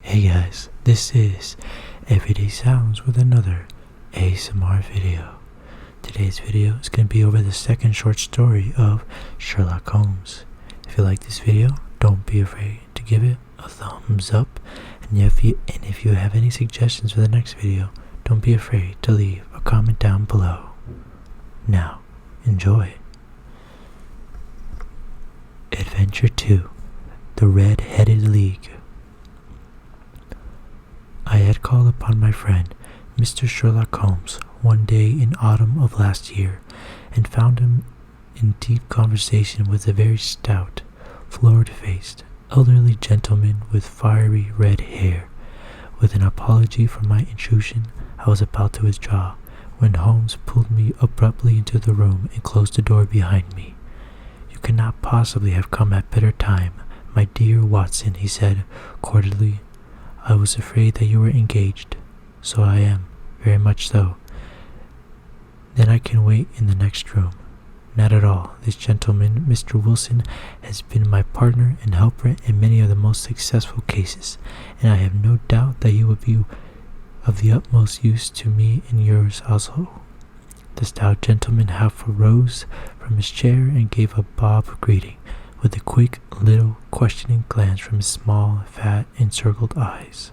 Hey guys, this is Everyday Sounds with another ASMR video. Today's video is going to be over the second short story of Sherlock Holmes. If you like this video, don't be afraid to give it a thumbs up. And if you have any suggestions for the next video, don't be afraid to leave a comment down below. Now, enjoy. Adventure 2, The Red-Headed League. I had called upon my friend, Mr. Sherlock Holmes, one day in autumn of last year, and found him in deep conversation with a very stout, florid-faced, elderly gentleman with fiery red hair. With an apology for my intrusion, I was about to withdraw, when Holmes pulled me abruptly into the room and closed the door behind me. "You cannot possibly have come at better time, my dear Watson," he said, cordially. "I was afraid that you were engaged." "So I am, very much so." "Then I can wait in the next room." "Not at all. This gentleman, Mr. Wilson, has been my partner and helper in many of the most successful cases, and I have no doubt that you will be of the utmost use to me in yours also." The stout gentleman half rose from his chair and gave a bob of greeting, with a quick, little, questioning glance from his small, fat, encircled eyes.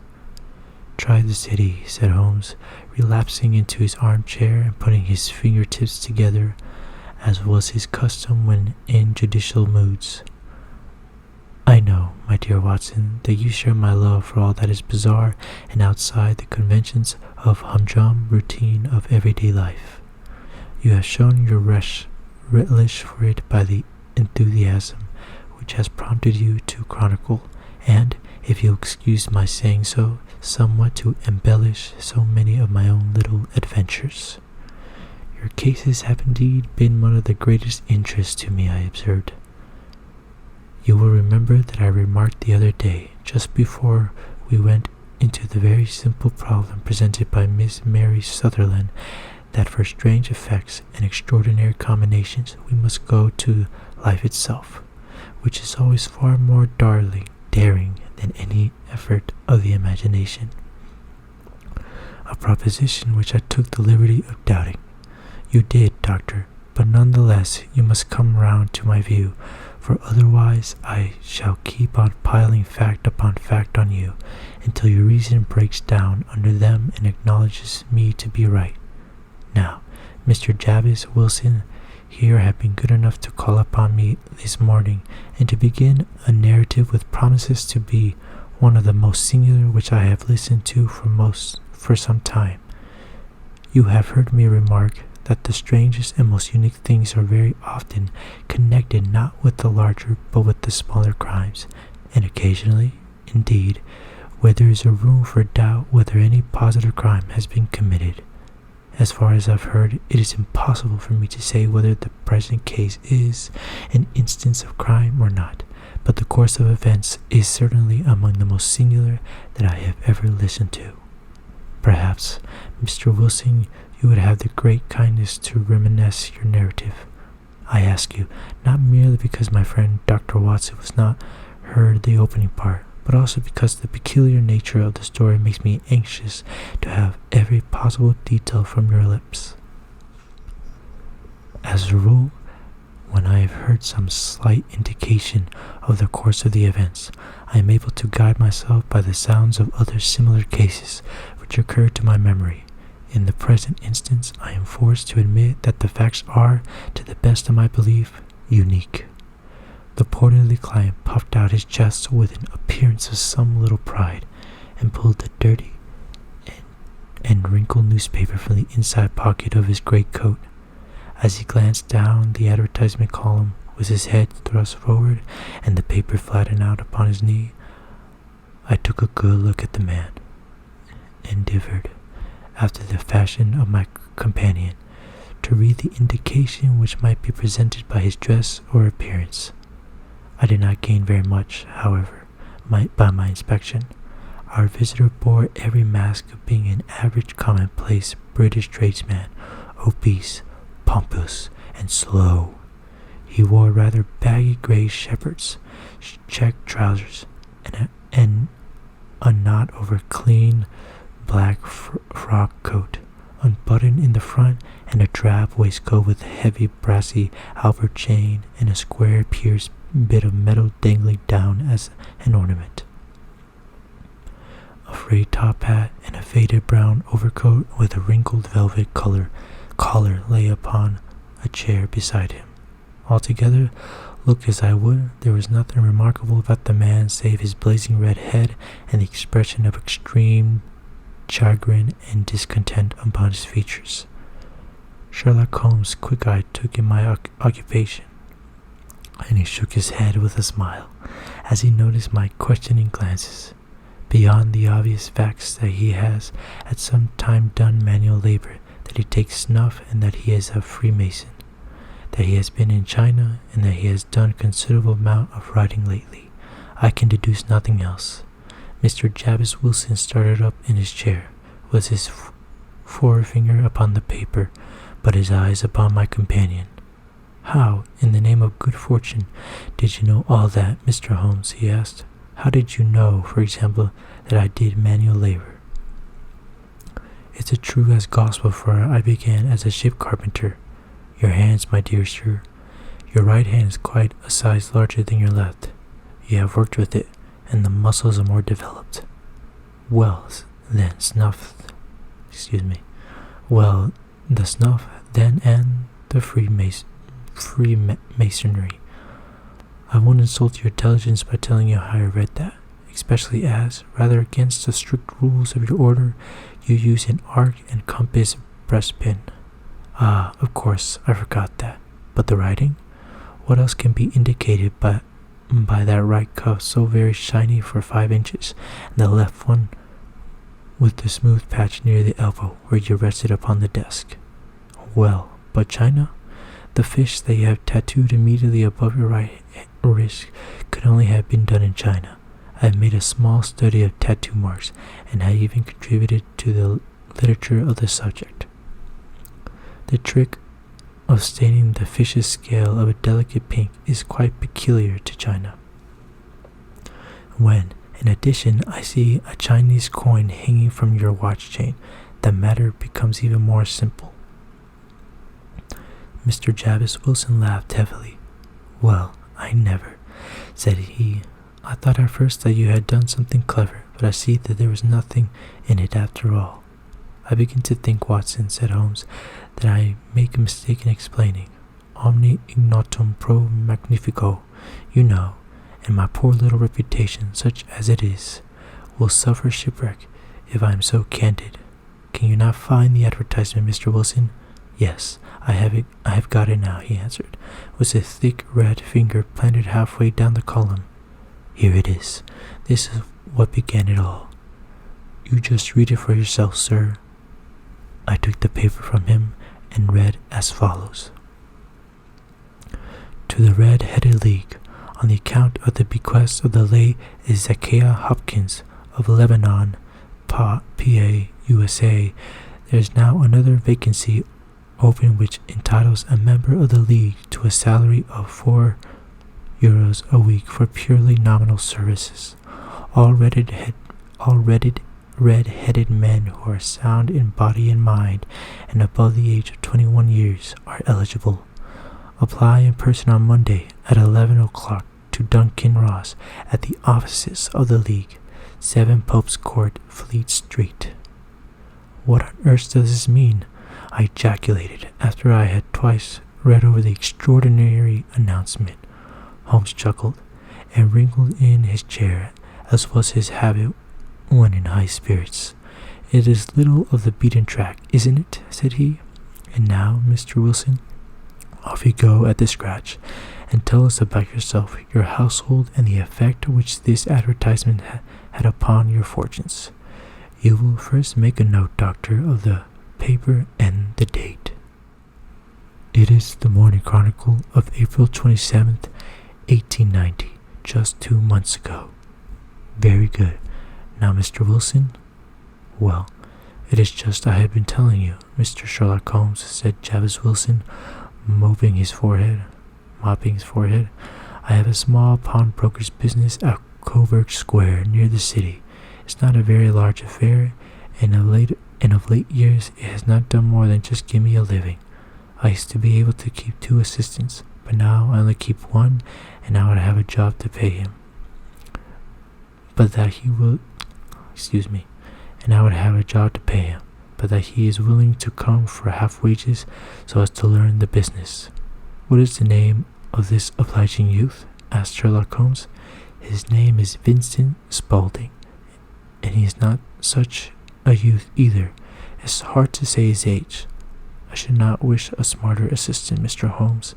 "Try the city," said Holmes, relapsing into his armchair and putting his fingertips together, as was his custom when in judicial moods. "I know, my dear Watson, that you share my love for all that is bizarre and outside the conventions of humdrum routine of everyday life. You have shown your relish for it by the enthusiasm which has prompted you to chronicle, and, if you'll excuse my saying so, somewhat to embellish so many of my own little adventures. Your cases have indeed been one of the greatest interest to me," I observed. "You will remember that I remarked the other day, just before we went into the very simple problem presented by Miss Mary Sutherland, that for strange effects and extraordinary combinations we must go to life itself, which is always far more daring than any effort of the imagination. A proposition which I took the liberty of doubting. You did, Doctor, but none the less you must come round to my view, for otherwise I shall keep on piling fact upon fact on you, until your reason breaks down under them and acknowledges me to be right. Now, Mr. Jarvis Wilson here have been good enough to call upon me this morning, and to begin a narrative which promises to be one of the most singular which I have listened to for some time. You have heard me remark that the strangest and most unique things are very often connected not with the larger but with the smaller crimes, and occasionally, indeed, where there is a room for doubt whether any positive crime has been committed. As far as I've heard, it is impossible for me to say whether the present case is an instance of crime or not, but the course of events is certainly among the most singular that I have ever listened to. Perhaps, Mr. Wilson, you would have the great kindness to reminisce your narrative. I ask you, not merely because my friend Dr. Watson was not heard the opening part, but also because the peculiar nature of the story makes me anxious to have every possible detail from your lips. As a rule, when I have heard some slight indication of the course of the events, I am able to guide myself by the sounds of other similar cases which occur to my memory. In the present instance, I am forced to admit that the facts are, to the best of my belief, unique." The portly client puffed out his chest with an appearance of some little pride, and pulled a dirty and wrinkled newspaper from the inside pocket of his greatcoat. As he glanced down the advertisement column, with his head thrust forward and the paper flattened out upon his knee, I took a good look at the man, endeavored, after the fashion of my companion, to read the indication which might be presented by his dress or appearance. I did not gain very much, however, by my inspection. Our visitor bore every mask of being an average commonplace British tradesman, obese, pompous, and slow. He wore rather baggy grey shepherd's check trousers and a knot over a clean black frock coat, unbuttoned in the front, and a drab waistcoat with a heavy brassy Albert chain and a square pierced bit of metal dangling down as an ornament. A frayed top hat and a faded brown overcoat with a wrinkled velvet collar lay upon a chair beside him. Altogether, look as I would, there was nothing remarkable about the man save his blazing red head and the expression of extreme chagrin and discontent upon his features. Sherlock Holmes' quick eye took in my occupation, and he shook his head with a smile as he noticed my questioning glances. Beyond the obvious facts that he has at some time done manual labor, that he takes snuff, and that he is a Freemason, that he has been in China, and that he has done a considerable amount of writing lately, I can deduce nothing else. Mr. Jabez Wilson started up in his chair, with his forefinger upon the paper, but his eyes upon my companion. "How, in the name of good fortune, did you know all that, Mr. Holmes?" he asked. "How did you know, for example, that I did manual labor?" "It's as true as gospel, for I began as a ship carpenter. Your hands, my dear sir. Your right hand is quite a size larger than your left. You have worked with it, and the muscles are more developed. Well, then, Well, the snuff, then, and the Freemasonry. I won't insult your intelligence by telling you how I read that, especially as, rather against the strict rules of your order, you use an arc and compass breastpin. Ah, of course, I forgot that. But the writing? What else can be indicated by that right cuff so very shiny for 5 inches, and the left one with the smooth patch near the elbow where you rested upon the desk? Well, but China? The fish that you have tattooed immediately above your right wrist could only have been done in China. I have made a small study of tattoo marks, and have even contributed to the literature of the subject. The trick of staining the fish's scale of a delicate pink is quite peculiar to China. When, in addition, I see a Chinese coin hanging from your watch chain, the matter becomes even more simple." Mr. Jabez Wilson laughed heavily. "Well, I never," said he. "I thought at first that you had done something clever, but I see that there was nothing in it after all." "I begin to think, Watson," said Holmes, "that I make a mistake in explaining. Omni ignotum pro magnifico, you know, and my poor little reputation, such as it is, will suffer shipwreck if I am so candid. Can you not find the advertisement, Mr. Wilson?" "Yes, I have got it now," he answered, with a thick red finger planted halfway down the column. "Here it is. This is what began it all. You just read it for yourself, sir." I took the paper from him and read as follows: "To the Red-Headed League, on the account of the bequest of the late Ezekiah Hopkins of Lebanon, PA, USA, there is now another vacancy open which entitles a member of the League to a salary of €4 a week for purely nominal services. All red-headed men who are sound in body and mind and above the age of 21 years are eligible. Apply in person on Monday at 11 o'clock to Duncan Ross at the offices of the League, 7 Pope's Court, Fleet Street." "What on earth does this mean?" I ejaculated after I had twice read over the extraordinary announcement. Holmes chuckled and wrinkled in his chair, as was his habit when in high spirits. "It is little of the beaten track, isn't it?" said he. "And now, Mr. Wilson, off you go at the scratch, and tell us about yourself, your household, and the effect which this advertisement had upon your fortunes. You will first make a note, Doctor, of the paper and the date." "It is the Morning Chronicle of April 27th, 1890, just 2 months ago." "Very good. Now, Mr. Wilson?" "Well, it is just I have been telling you, Mr. Sherlock Holmes," said Jabez Wilson, mopping his forehead. "I have a small pawnbroker's business at Coburg Square, near the city. It's not a very large affair, and of late years it has not done more than just give me a living. I used to be able to keep 2 assistants, but now I only keep 1, and now I have a job to pay him. But that he will, and I would have a job to pay him, but that he is willing to come for half wages so as to learn the business. What is the name of this obliging youth? Asked Sherlock Holmes. His name is Vincent Spaulding, and he is not such a youth either. It's hard to say his age. I should not wish a smarter assistant, Mr. Holmes,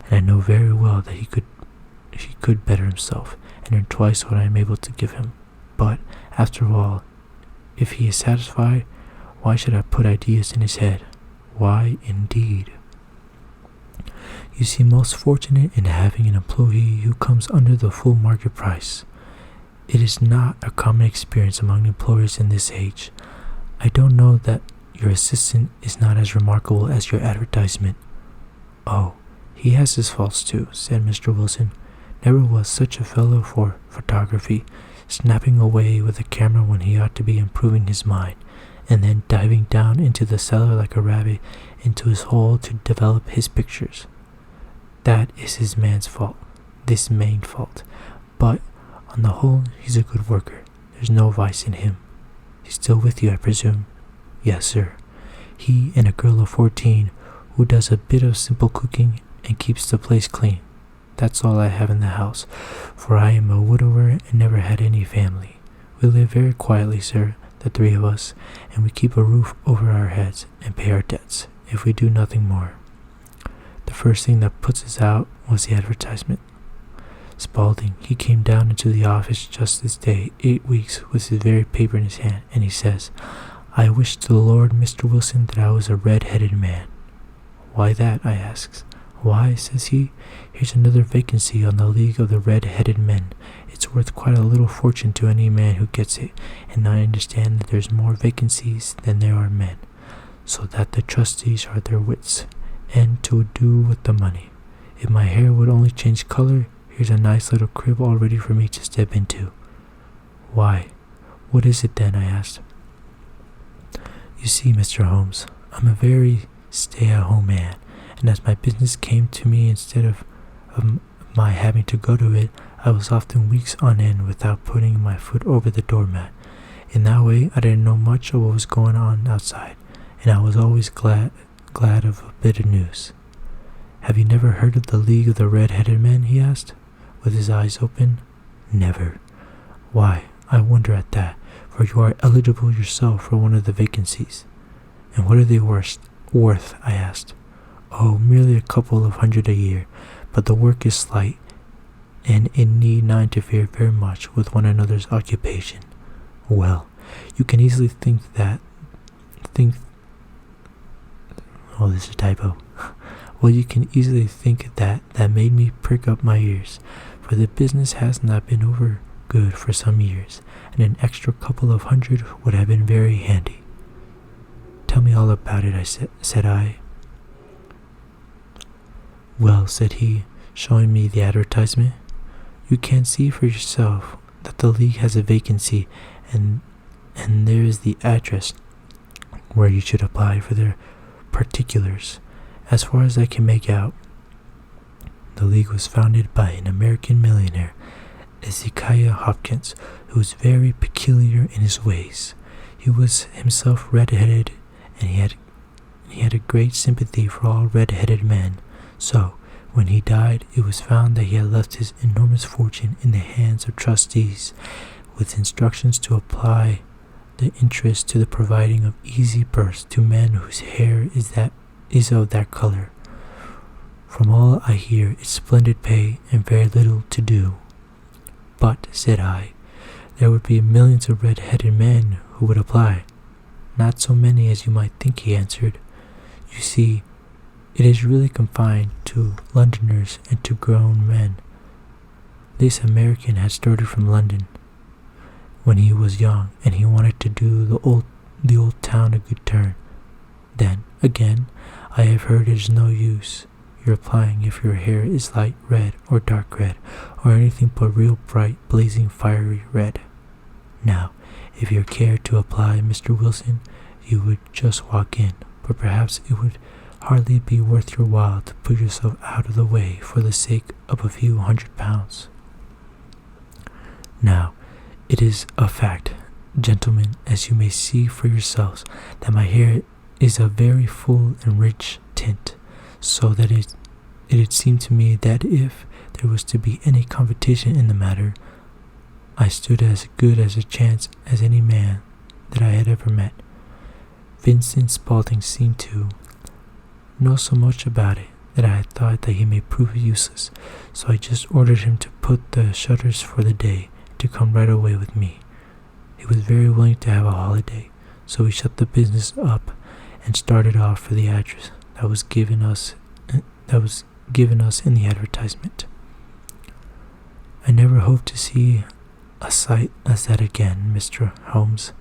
and I know very well that he could better himself and earn twice what I am able to give him. But, after all, if he is satisfied, why should I put ideas in his head? Why, indeed? You seem most fortunate in having an employee who comes under the full market price. It is not a common experience among employers in this age. I don't know that your assistant is not as remarkable as your advertisement. Oh, he has his faults too, said Mr. Wilson. Never was such a fellow for photography, snapping away with a camera when he ought to be improving his mind, and then diving down into the cellar like a rabbit into his hole to develop his pictures. That is his main fault. But, on the whole, he's a good worker. There's no vice in him. He's still with you, I presume? Yes, sir. He and a girl of 14 who does a bit of simple cooking and keeps the place clean. That's all I have in the house, for I am a widower and never had any family. We live very quietly, sir, the 3 of us, and we keep a roof over our heads and pay our debts, if we do nothing more. The first thing that puts us out was the advertisement. Spaulding, he came down into the office just this day, 8 weeks, with his very paper in his hand, and he says, I wish to the Lord, Mr. Wilson, that I was a red-headed man. Why that? I asks. Why, says he, here's another vacancy on the League of the Red-Headed Men. It's worth quite a little fortune to any man who gets it, and I understand that there's more vacancies than there are men, so that the trustees are their wits, and to do with the money. If my hair would only change color, here's a nice little crib all ready for me to step into. Why, what is it then? I asked. You see, Mr. Holmes, I'm a very stay-at-home man, and as my business came to me instead of my having to go to it, I was often weeks on end without putting my foot over the doormat. In that way, I didn't know much of what was going on outside, and I was always glad of a bit of news. Have you never heard of the League of the Red-Headed Men? He asked, with his eyes open. Never. Why, I wonder at that, for you are eligible yourself for one of the vacancies. And what are they worth? I asked. Oh, merely a couple of hundred a year, but the work is slight, and it need not interfere very much with one another's occupation. Well, you can easily think. Oh, this is a typo. Well, you can easily think that made me prick up my ears, for the business has not been over good for some years, and an extra couple of hundred would have been very handy. Tell me all about it, said I. Well, said he, showing me the advertisement, you can see for yourself that the League has a vacancy, and there is the address where you should apply for their particulars. As far as I can make out, the League was founded by an American millionaire, Ezekiah Hopkins, who was very peculiar in his ways. He was himself red-headed, and he had a great sympathy for all red-headed men. So, when he died, it was found that he had left his enormous fortune in the hands of trustees, with instructions to apply the interest to the providing of easy berths to men whose hair is of that color. From all I hear, it's splendid pay and very little to do. But, said I, there would be millions of red-headed men who would apply. Not so many as you might think, he answered. You see, it is really confined to Londoners and to grown men. This American had started from London when he was young, and he wanted to do the old town a good turn. Then, again, I have heard it is no use your applying if your hair is light red or dark red, or anything but real bright, blazing, fiery red. Now, If you care to apply, Mr. Wilson, you would just walk in, but perhaps it would hardly be worth your while to put yourself out of the way for the sake of a few £100. Now, it is a fact, gentlemen, as you may see for yourselves, that my hair is a very full and rich tint, so that it had seemed to me that if there was to be any competition in the matter, I stood as good as a chance as any man that I had ever met. Vincent Spaulding seemed to know so much about it that I had thought that he may prove useless, so I just ordered him to put the shutters for the day, to come right away with me. He was very willing to have a holiday, so we shut the business up and started off for the address that was given us in the advertisement. I never hope to see a sight as that again, Mr. Holmes.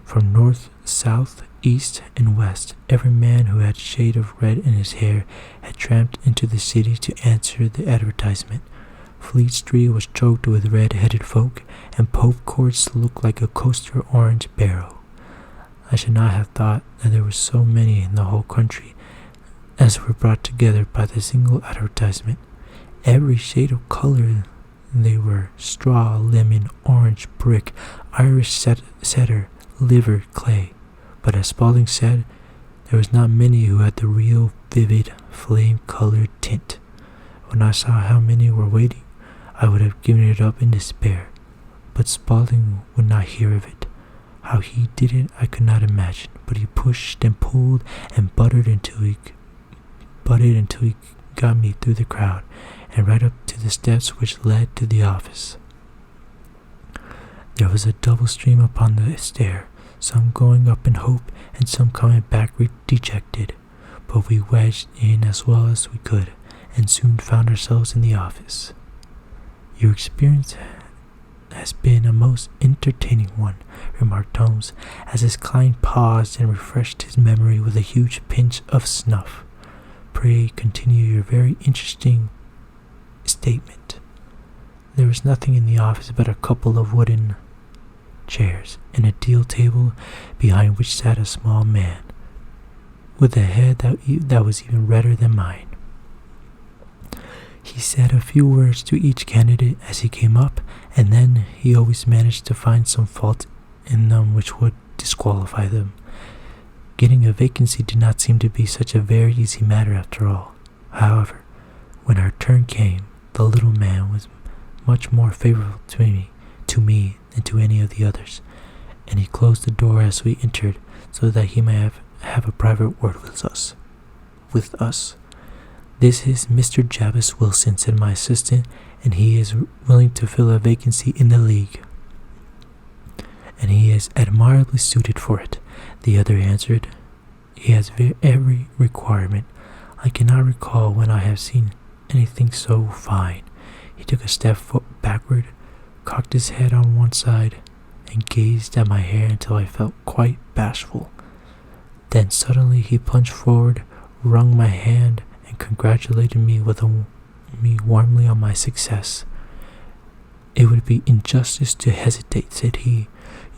From north, south, east, and west, every man who had a shade of red in his hair had tramped into the city to answer the advertisement. Fleet Street was choked with red-headed folk, and Pope Courts looked like a coaster orange barrel. I should not have thought that there were so many in the whole country as were brought together by the single advertisement. Every shade of color they were: straw, lemon, orange, brick, Irish setter, liver, clay. But as Spaulding said, there was not many who had the real vivid flame-colored tint. When I saw how many were waiting, I would have given it up in despair. But Spaulding would not hear of it. How he did it I could not imagine, but he pushed and pulled and butted until he got me through the crowd and right up to the steps which led to the office. There was a double stream upon the stair, some going up in hope and some coming back dejected, but we wedged in as well as we could and soon found ourselves in the office. Your experience has been a most entertaining one, remarked Holmes, as his client paused and refreshed his memory with a huge pinch of snuff. Pray continue your very interesting statement. There was nothing in the office but a couple of wooden chairs and a deal table behind which sat a small man with a head that was even redder than mine. He said a few words to each candidate as he came up, and then he always managed to find some fault in them which would disqualify them. Getting a vacancy did not seem to be such a very easy matter after all. However, when our turn came, the little man was much more favorable to me than to any of the others, and he closed the door as we entered so that he might have a private word with us. This is Mr. Jabez Wilson, said my assistant, and he is willing to fill a vacancy in the League, and he is admirably suited for it, the other answered. He has every requirement. I cannot recall when I have seen anything so fine. He took a step backward, cocked his head on one side, and gazed at my hair until I felt quite bashful. Then suddenly he plunged forward, wrung my hand, and congratulated me warmly on my success. It would be injustice to hesitate, said he.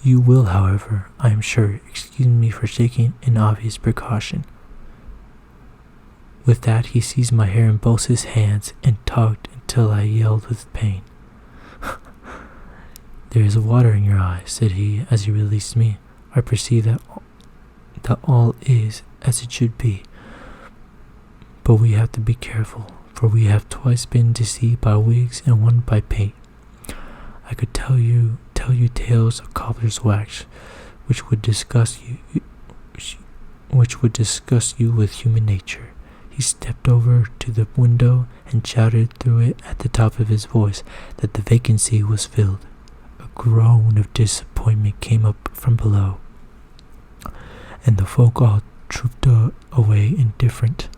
You will, however, I am sure, excuse me for taking an obvious precaution. With that he seized my hair in both his hands and tugged until I yelled with pain. There is water in your eye, said he as he released me. I perceive that all is as it should be. But we have to be careful, for we have twice been deceived by wigs and one by paint. I could tell you tales of cobbler's wax, which would disgust you with human nature. He stepped over to the window and shouted through it at the top of his voice that the vacancy was filled. A groan of disappointment came up from below, and the folk all trooped away in different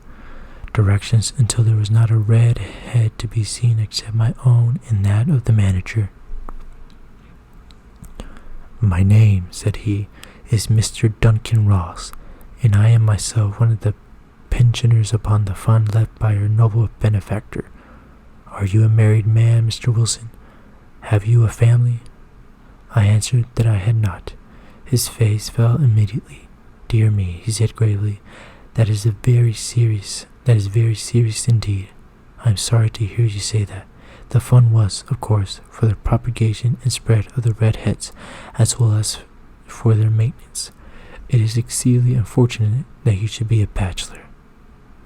directions until there was not a red head to be seen except my own and that of the manager. My name, said he, is Mr. Duncan Ross, and I am myself one of the pensioners upon the fund left by your noble benefactor. Are you a married man, Mr. Wilson? Have you a family? I answered that I had not. His face fell immediately. "Dear me," he said gravely, That is very serious indeed. I am sorry to hear you say that. The fund was, of course, for the propagation and spread of the red heads, as well as for their maintenance. It is exceedingly unfortunate that you should be a bachelor."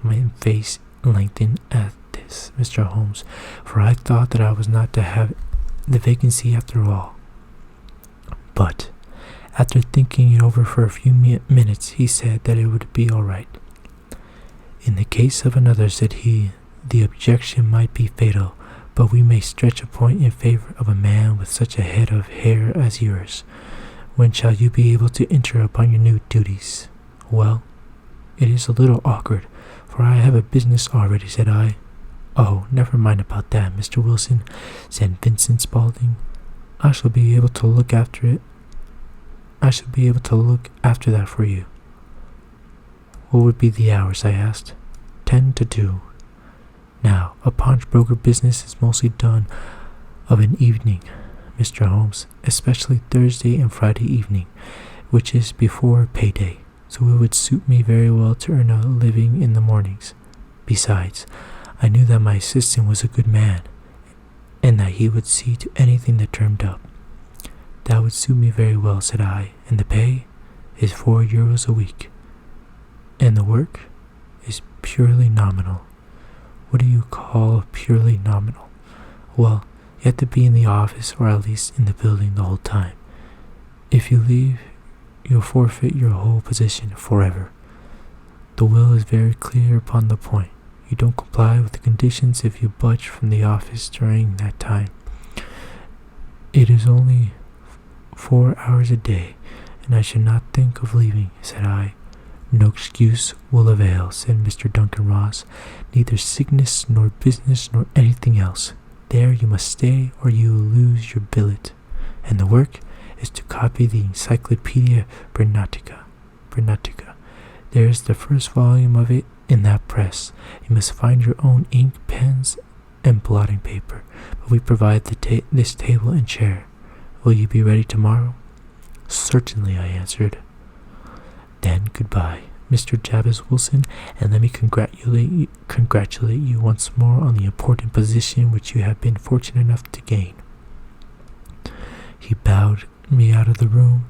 My face lengthened at this, Mr. Holmes, for I thought that I was not to have the vacancy after all. But, after thinking it over for a few minutes, he said that it would be all right. "In the case of another," said he, "the objection might be fatal, but we may stretch a point in favor of a man with such a head of hair as yours. When shall you be able to enter upon your new duties?" "Well, it is a little awkward, for I have a business already," said I. "Oh, never mind about that, Mr. Wilson," said Vincent Spaulding. I shall be able to look after that for you." "What would be the hours?" I asked. 10 to 2. Now, a pawnbroker business is mostly done of an evening, Mr. Holmes, especially Thursday and Friday evening, which is before payday, so it would suit me very well to earn a living in the mornings. Besides, I knew that my assistant was a good man, and that he would see to anything that turned up. "That would suit me very well," said I, "and the pay is €4 a week, and the work is purely nominal." "What do you call purely nominal?" "Well, you have to be in the office, or at least in the building, the whole time. If you leave, you'll forfeit your whole position forever. The will is very clear upon the point. You don't comply with the conditions if you budge from the office during that time. It is only 4 hours a day, and I should not think of leaving," said I. "No excuse will avail," said Mr. Duncan Ross. "Neither sickness nor business nor anything else. There you must stay, or you will lose your billet. And the work is to copy the Encyclopedia Britannica. There is the first volume of it in that press. You must find your own ink, pens, and blotting paper, but we provide this table and chair. Will you be ready tomorrow?" "Certainly," I answered. "Then goodbye, Mr. Jabez Wilson, and let me congratulate you once more on the important position which you have been fortunate enough to gain." He bowed me out of the room,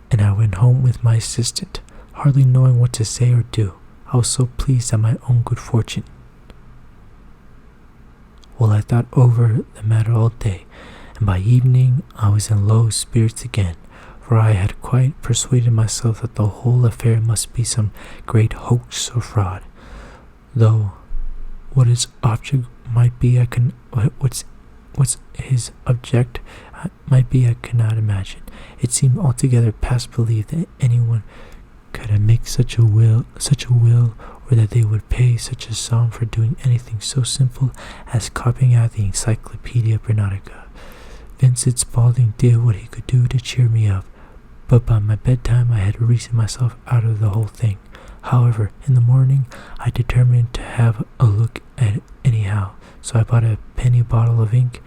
and I went home with my assistant, hardly knowing what to say or do. I was so pleased at my own good fortune. Well, I thought over the matter all day, and by evening I was in low spirits again, for I had quite persuaded myself that the whole affair must be some great hoax or fraud, though what his object might be I cannot imagine. It seemed altogether past belief that anyone could make such a will, or that they would pay such a sum for doing anything so simple as copying out the Encyclopedia Britannica. Vincent Spaulding did what he could do to cheer me up, but by my bedtime I had reasoned myself out of the whole thing. However, in the morning I determined to have a look at it anyhow, so I bought a penny bottle of ink,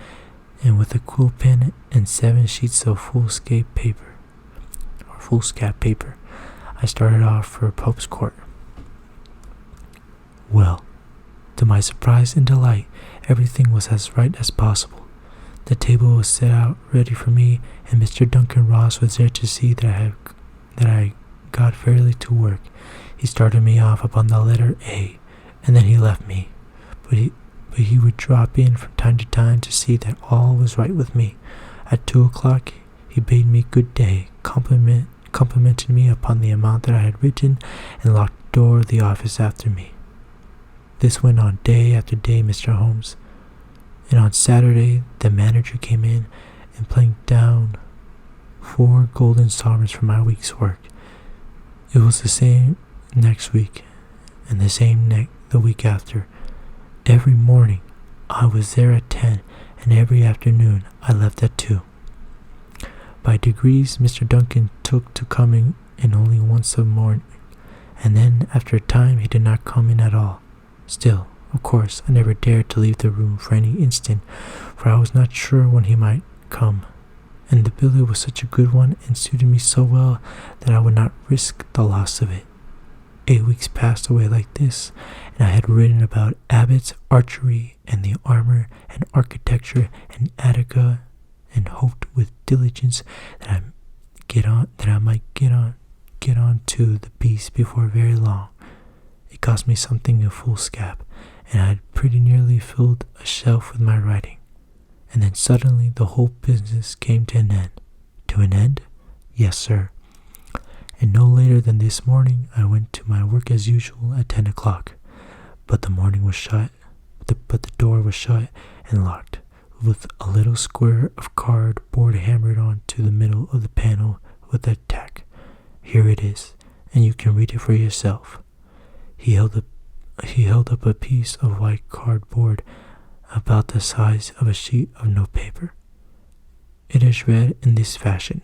and with a quill pen and 7 sheets of foolscap paper, I started off for Pope's Court. Well, to my surprise and delight, everything was as right as possible. The table was set out ready for me, and Mr. Duncan Ross was there to see that I got fairly to work. He started me off upon the letter A, and then he left me. But he would drop in from time to time to see that all was right with me. At 2 o'clock, he bade me good day, complimented me upon the amount that I had written, and locked the door of the office after me. This went on day after day, Mr. Holmes, and on Saturday the manager came in and planked down 4 golden sovereigns for my week's work. It was the same next week, and the same the week after. Every morning I was there at 10, and every afternoon I left at 2. By degrees, Mr. Duncan took to coming in only once a morning, and then after a time he did not come in at all. Still, of course, I never dared to leave the room for any instant, for I was not sure when he might come, and the billet was such a good one and suited me so well that I would not risk the loss of it. 8 weeks passed away like this, and I had written about abbots, archery, and the armor, and architecture, and Attica, and hoped with diligence that I might get on to the piece before very long. It cost me something of foolscap, and I had pretty nearly filled a shelf with my writing. And then suddenly the whole business came to an end. To an end? Yes, sir. And no later than this morning I went to my work as usual at 10 o'clock. But the door was shut and locked, with a little square of cardboard hammered on to the middle of the panel with a tack. Here it is, and you can read it for yourself. He held up a piece of white cardboard about the size of a sheet of notepaper. It is read in this fashion: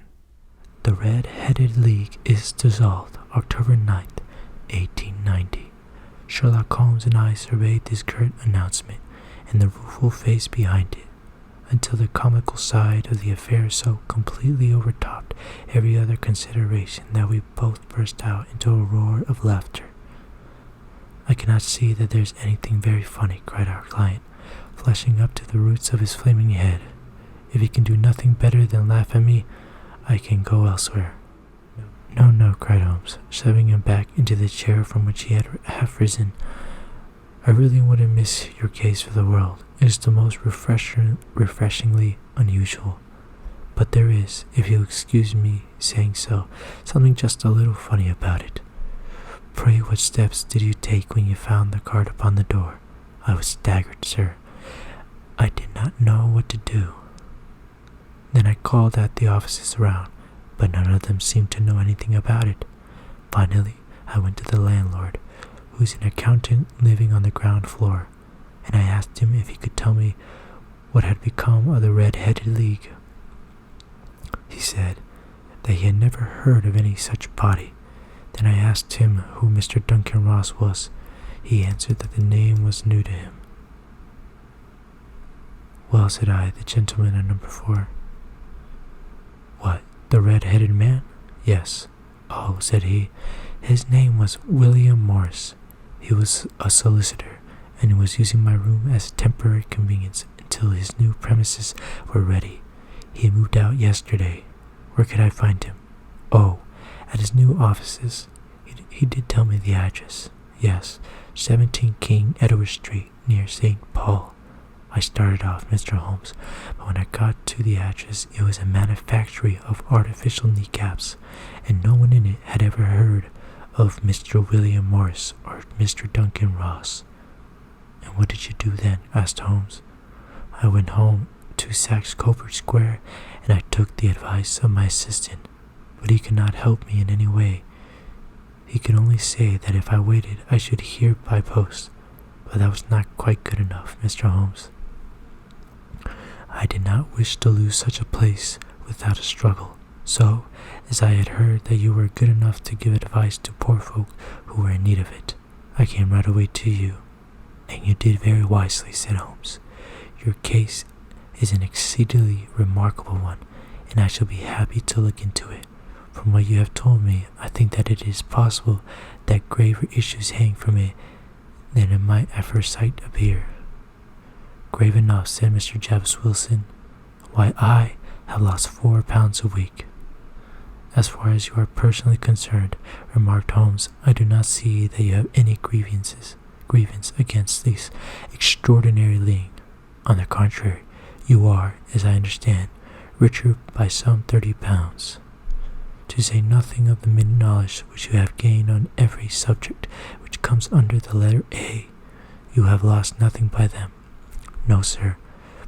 The Red-Headed League is dissolved October 9th, 1890. Sherlock Holmes and I surveyed this curt announcement and the rueful face behind it, until the comical side of the affair so completely overtopped every other consideration that we both burst out into a roar of laughter. "I cannot see that there's anything very funny," cried our client, flashing up to the roots of his flaming head. "If he can do nothing better than laugh at me, I can go elsewhere." No, cried Holmes, shoving him back into the chair from which he had half risen. "I really wouldn't miss your case for the world. It is the most refreshingly unusual. But there is, if you'll excuse me saying so, something just a little funny about it. Pray, what steps did you take when you found the card upon the door?" "I was staggered, sir. I did not know what to do. Then I called at the offices around, but none of them seemed to know anything about it. Finally, I went to the landlord, who's an accountant living on the ground floor, and I asked him if he could tell me what had become of the Red-Headed League. He said that he had never heard of any such body. Then I asked him who Mr. Duncan Ross was. He answered that the name was new to him. "Well," said I, "the gentleman at number 4. "What, the red-headed man?" "Yes." "Oh," said he, "his name was William Morris. He was a solicitor, and he was using my room as a temporary convenience until his new premises were ready. He moved out yesterday." "Where could I find him?" "Oh, at his new offices. He did tell me the address. Yes, 17 King Edward Street, near St. Paul. I started off, Mr. Holmes, but when I got to the address, it was a manufactory of artificial kneecaps, and no one in it had ever heard of Mr. William Morris or Mr. Duncan Ross." "And what did you do then?" asked Holmes. "I went home to Saxe Coburg Square, and I took the advice of my assistant, but he could not help me in any way. He could only say that if I waited, I should hear by post, but that was not quite good enough, Mr. Holmes. I did not wish to lose such a place without a struggle, so, as I had heard that you were good enough to give advice to poor folk who were in need of it, I came right away to you." "And you did very wisely," said Holmes. "Your case is an exceedingly remarkable one, and I shall be happy to look into it. From what you have told me, I think that it is possible that graver issues hang from it than it might at first sight appear." "Grave enough," said Mr. Jarvis Wilson. "Why, I have lost 4 pounds a week." "As far as you are personally concerned," remarked Holmes, "I do not see that you have any grievance against this extraordinary league. On the contrary, you are, as I understand, richer by some 30 pounds. To say nothing of the many knowledge which you have gained on every subject which comes under the letter A, you have lost nothing by them." "No, sir,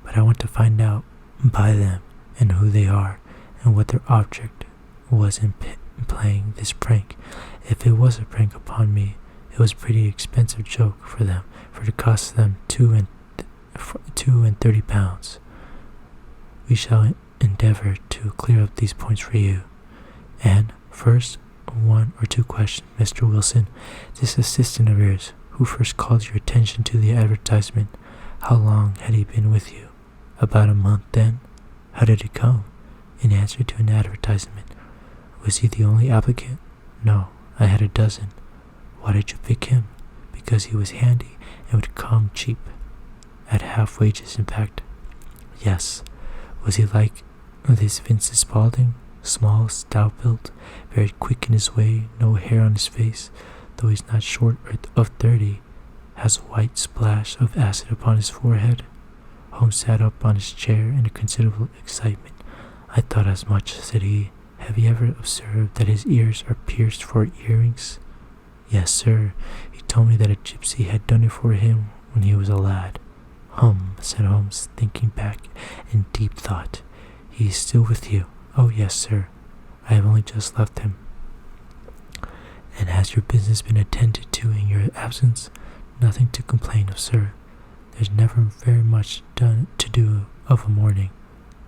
but I want to find out by them and who they are, and what their object was in playing this prank. If it was a prank upon me, it was a pretty expensive joke for them, for it cost them 30 pounds. We shall endeavor to clear up these points for you. And first, 1 or 2 questions, Mr. Wilson. This assistant of yours, who first called your attention to the advertisement, how long had he been with you?" "About a month, then." "How did it come?" in answer to an advertisement. Was he the only applicant? No, I had a dozen. Why did you pick him? Because he was handy and would come cheap. At half wages, in fact. Yes. Was he like this Vincent Spaulding? Small, stout-built, very quick in his way, no hair on his face, though he's not short of 30, has a white splash of acid upon his forehead. Holmes sat up on his chair in a considerable excitement. I thought as much, said he. Have you ever observed that his ears are pierced for earrings? Yes, sir. He told me that a gypsy had done it for him when he was a lad. Said Holmes, thinking back in deep thought. He is still with you? Oh, yes, sir. I have only just left him. And has your business been attended to in your absence? Nothing to complain of, sir. There's never very much to do of a morning.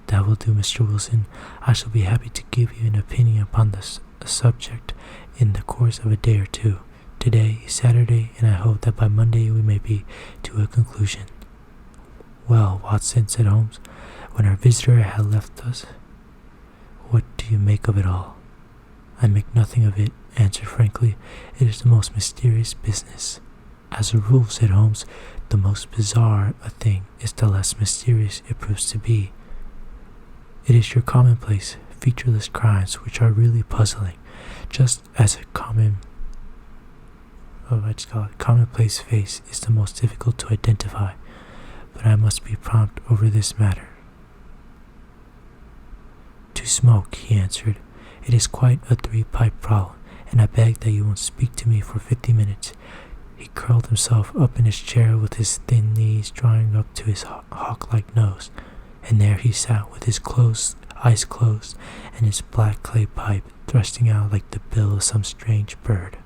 That will do, Mr. Wilson. I shall be happy to give you an opinion upon this subject in the course of a day or two. Today is Saturday, and I hope that by Monday we may be to a conclusion. Well, Watson, said Holmes, when our visitor had left us, what do you make of it all? I make nothing of it, answered frankly. It is the most mysterious business. As a rule, said Holmes, the most bizarre a thing is the less mysterious it proves to be. It is your commonplace, featureless crimes which are really puzzling, just as a commonplace face is the most difficult to identify. But I must be prompt over this matter. To smoke, he answered. It is quite a three-pipe problem, and I beg that you won't speak to me for 50 minutes. He curled himself up in his chair with his thin knees drawing up to his hawk-like nose, and there he sat with his eyes closed and his black clay pipe thrusting out like the bill of some strange bird.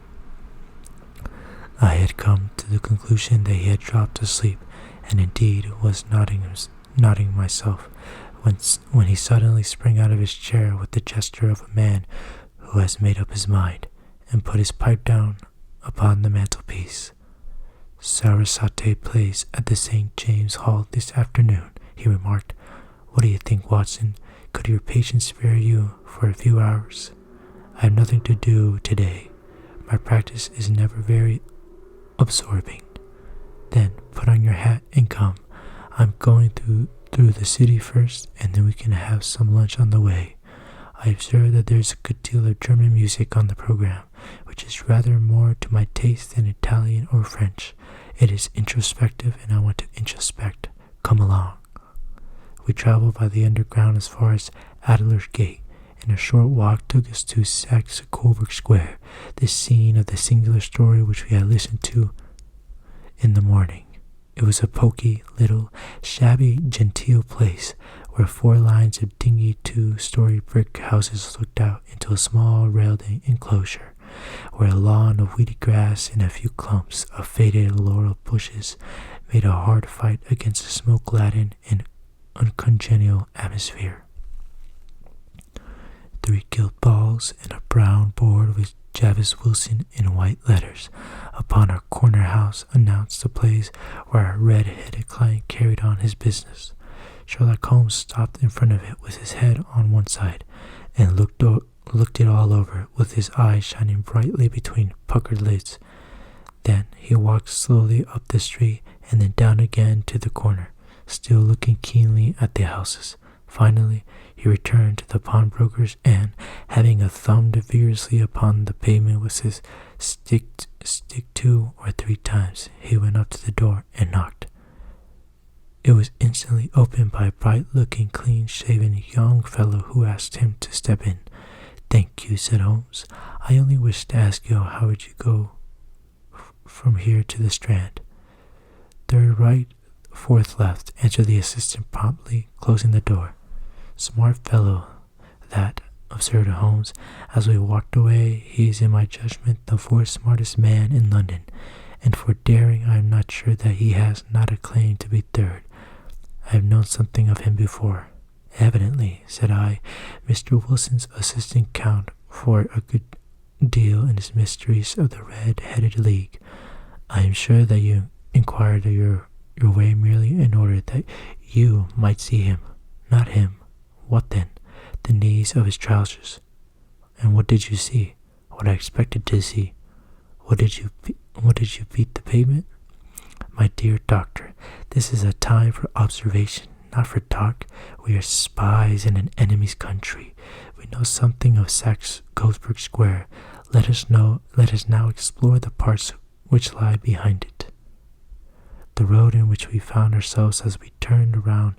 I had come to the conclusion that he had dropped asleep, and indeed was nodding myself, when he suddenly sprang out of his chair with the gesture of a man who has made up his mind, and put his pipe down upon the mantelpiece. Sarasate plays at the St. James Hall this afternoon, he remarked. What do you think, Watson? Could your patient spare you for a few hours? I have nothing to do today. My practice is never very absorbing. Then put on your hat and come. I'm going through the city first, and then we can have some lunch on the way. I observe that there's a good deal of German music on the program, which is rather more to my taste than Italian or French. It is introspective, and I want to introspect. Come along. We traveled by the underground as far as Adler's Gate, and a short walk took us to Saxe-Coburg Square, the scene of the singular story which we had listened to in the morning. It was a poky, little, shabby, genteel place, where 4 lines of dingy 2-story brick houses looked out into a small railed enclosure, where a lawn of weedy grass and a few clumps of faded laurel bushes made a hard fight against the smoke-laden and uncongenial atmosphere. 3 gilt balls and a brown board with Jarvis Wilson in white letters upon our corner house announced the place where our red-headed client carried on his business. Sherlock Holmes stopped in front of it with his head on one side and looked it all over with his eyes shining brightly between puckered lids. Then he walked slowly up the street and then down again to the corner, still looking keenly at the houses. Finally, he returned to the pawnbroker's and, having thumped vigorously upon the pavement with his stick 2 or 3 times, he went up to the door and knocked. It was instantly opened by a bright-looking, clean-shaven young fellow who asked him to step in. "Thank you," said Holmes. "I only wished to ask you how would you go from here to the Strand." "Third right, 4th left," answered the assistant promptly, closing the door. "Smart fellow, that," observed Holmes. "As we walked away, he is in my judgment the 4th smartest man in London, and for daring I am not sure that he has not a claim to be 3rd. I have known something of him before." "Evidently," said I, "Mr. Wilson's assistant count for a good deal in his mysteries of the Red-Headed League. I am sure that you inquired your way merely in order that you might see him." "Not him." "What then?" the knees of his trousers. And what did you see? What I expected to see. What did you beat the pavement? My dear doctor, this is a time for observation, not for talk. We are spies in an enemy's country. We know something of Saxe-Coburg Square. Let us now explore the parts which lie behind it. The road in which we found ourselves as we turned around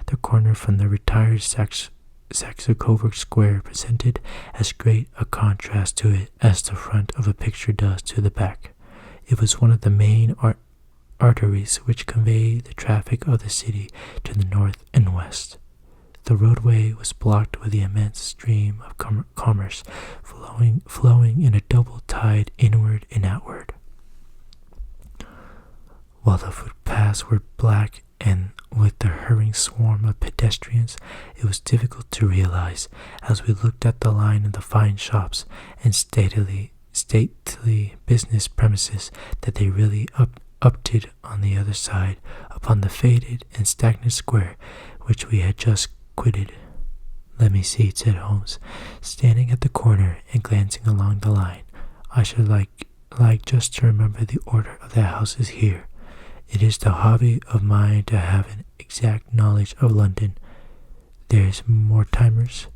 the corner from the retired Saxe-Coburg Square presented as great a contrast to it as the front of a picture does to the back. It was one of the main arteries which convey the traffic of the city to the north and west. The roadway was blocked with the immense stream of commerce flowing in a double tide inward and outward, while the footpaths were black and with the hurrying swarm of pedestrians. It was difficult to realize, as we looked at the line of the fine shops and stately business premises, that they really upped on the other side upon the faded and stagnant square which we had just quitted. Let me see, said Holmes, standing at the corner and glancing along the line. I should like just to remember the order of the houses here. It is the hobby of mine to have an exact knowledge of London. There's Mortimer's,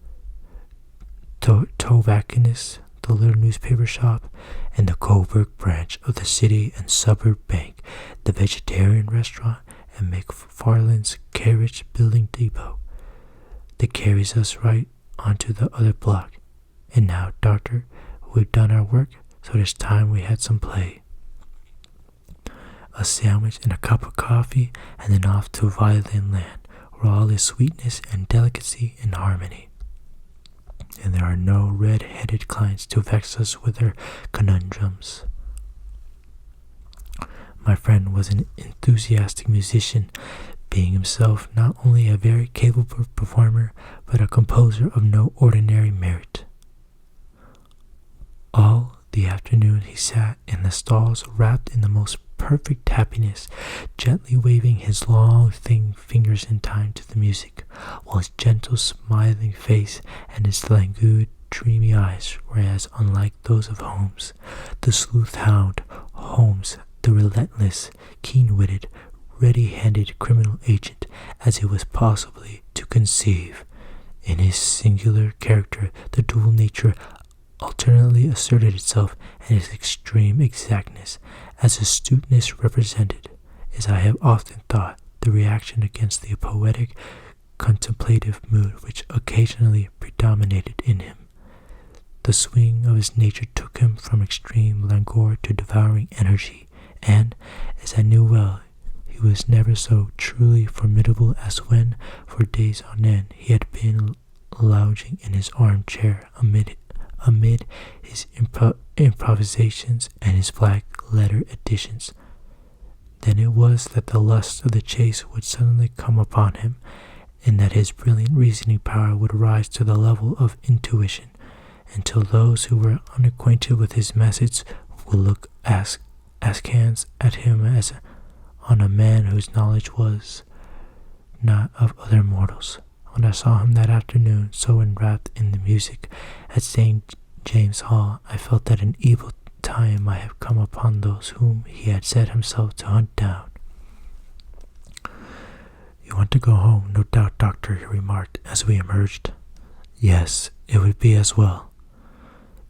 Tobacconist's, the little newspaper shop, and the Coburg branch of the City and Suburb Bank, the vegetarian restaurant, and McFarland's carriage building depot that carries us right onto the other block. And now, doctor, we've done our work, so it's time we had some play. A sandwich and a cup of coffee, and then off to Violin Land, where all is sweetness and delicacy and harmony. And there are no red-headed clients to vex us with their conundrums. My friend was an enthusiastic musician, being himself not only a very capable performer, but a composer of no ordinary merit. All the afternoon he sat in the stalls, wrapped in the most perfect happiness, gently waving his long, thin fingers in time to the music, while his gentle, smiling face and his languid, dreamy eyes were as unlike those of Holmes, the sleuth-hound, Holmes, the relentless, keen-witted, ready-handed criminal agent, as it was possibly to conceive. In his singular character, the dual nature alternately asserted itself, and his extreme exactness, as astuteness represented, as I have often thought, the reaction against the poetic, contemplative mood which occasionally predominated in him. The swing of his nature took him from extreme languor to devouring energy, and, as I knew well, he was never so truly formidable as when, for days on end, he had been lounging in his armchair amid his improvisations and his black-letter editions. Then it was that the lust of the chase would suddenly come upon him, and that his brilliant reasoning power would rise to the level of intuition, until those who were unacquainted with his methods would look askance at him as on a man whose knowledge was not of other mortals. When I saw him that afternoon, so enwrapped in the music at St. James Hall, I felt that an evil time might have come upon those whom he had set himself to hunt down. You want to go home, no doubt, doctor, he remarked as we emerged. Yes, it would be as well.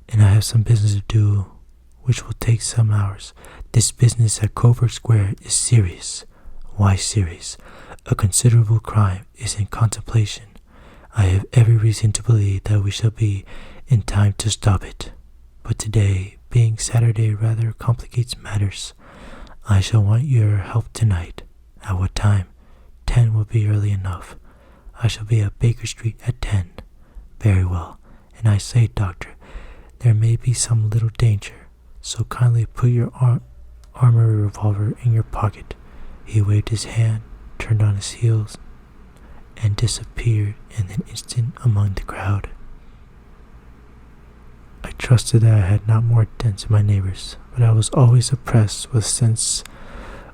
And I have some business to do, which will take some hours. This business at Coburg Square is serious. Why serious? A considerable crime is in contemplation. I have every reason to believe that we shall be in time to stop it. But today, being Saturday, rather complicates matters. I shall want your help tonight. At what time? 10 will be early enough. I shall be at Baker Street at 10. Very well. And I say, doctor, there may be some little danger, so kindly put your armory revolver in your pocket. He waved his hand, turned on his heels, and disappeared in an instant among the crowd. I trusted that I had not more dents than my neighbors, but I was always oppressed with a sense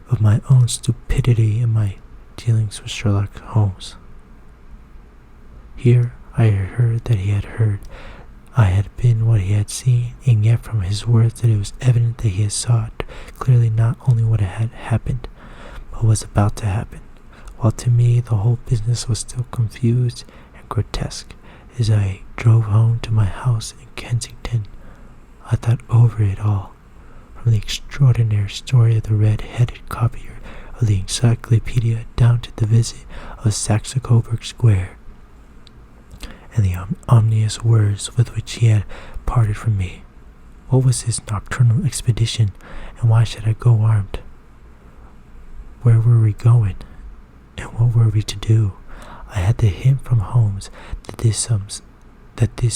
of my own stupidity in my dealings with Sherlock Holmes. Here I heard that he had heard I had been what he had seen, and yet from his words that it was evident that he had saw clearly not only what had happened, but was about to happen, while to me the whole business was still confused and grotesque. As I drove home to my house in Kensington, I thought over it all, from the extraordinary story of the red-headed copier of the encyclopedia down to the visit of Saxe Coburg Square, and the ominous words with which he had parted from me. What was his nocturnal expedition, and why should I go armed? Where were we going, and what were we to do? I had the hint from Holmes that this